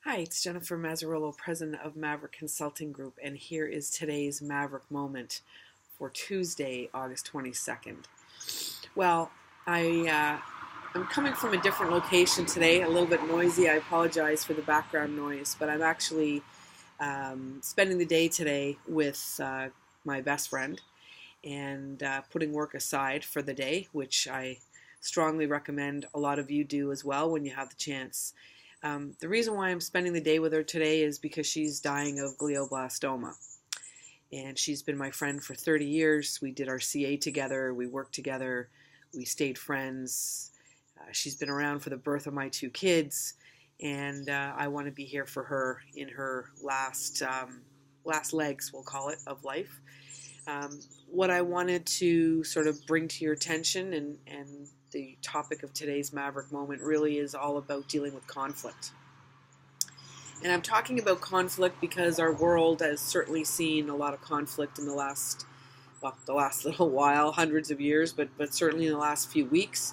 Hi, it's Jennifer Mazzarillo, president of Maverick Consulting Group, and here is today's Maverick Moment for Tuesday, August 22nd. Well, I'm coming from a different location today, a little bit noisy. I apologize for the background noise, but I'm actually spending the day today with my best friend and putting work aside for the day, which I strongly recommend a lot of you do as well when you have the chance. The reason why I'm spending the day with her today is because she's dying of glioblastoma. And she's been my friend for 30 years. We did our CA together. We worked together. We stayed friends. She's been around for the birth of my two kids. And I want to be here for her in her last legs, we'll call it, of life. What I wanted to sort of bring to your attention and the topic of today's Maverick Moment really is all about dealing with conflict. And I'm talking about conflict because our world has certainly seen a lot of conflict in the last little while, hundreds of years, but certainly in the last few weeks.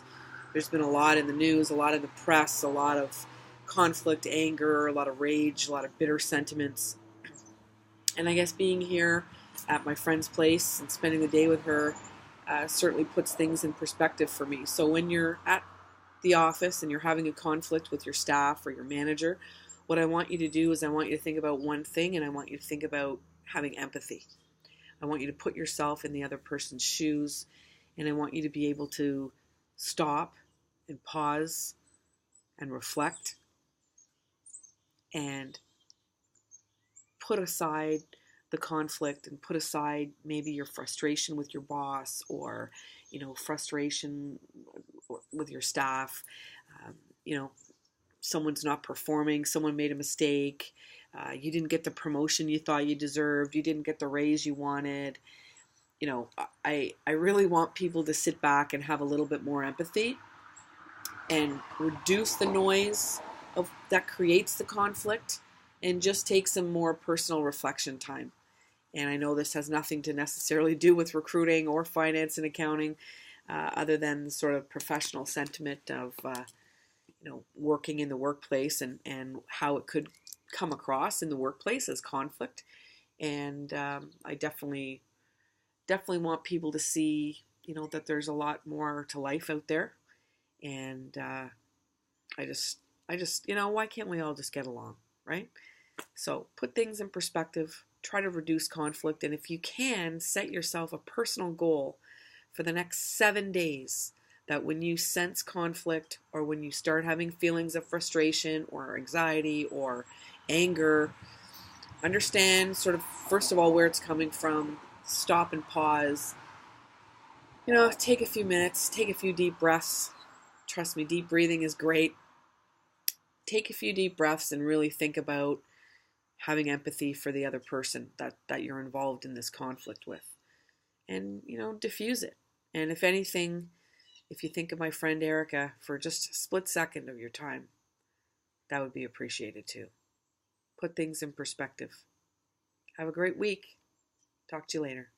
There's been a lot in the news, a lot in the press, a lot of conflict, anger, a lot of rage, a lot of bitter sentiments. And I guess being here at my friend's place and spending the day with her certainly puts things in perspective for me. So when you're at the office and you're having a conflict with your staff or your manager, what I want you to do is I want you to think about one thing, and I want you to think about having empathy. I want you to put yourself in the other person's shoes, and I want you to be able to stop and pause and reflect and put aside the conflict and put aside maybe your frustration with your boss or, frustration with your staff. Someone's not performing, someone made a mistake, you didn't get the promotion you thought you deserved, you didn't get the raise you wanted. I really want people to sit back and have a little bit more empathy and reduce the noise that creates the conflict and just take some more personal reflection time. And I know this has nothing to necessarily do with recruiting or finance and accounting, other than the sort of professional sentiment of, working in the workplace and how it could come across in the workplace as conflict. And I definitely want people to see, that there's a lot more to life out there. And I just, why can't we all just get along, right? So put things in perspective. Try to reduce conflict, and if you can, set yourself a personal goal for the next 7 days that when you sense conflict or when you start having feelings of frustration or anxiety or anger, understand sort of, first of all, where it's coming from, stop and pause, take a few minutes, take a few deep breaths. Trust me, deep breathing is great. Take a few deep breaths and really think about having empathy for the other person that you're involved in this conflict with. And, diffuse it. And if anything, if you think of my friend ERIKA for just a split second of your time, that would be appreciated too. Put things in perspective. Have a great week. Talk to you later.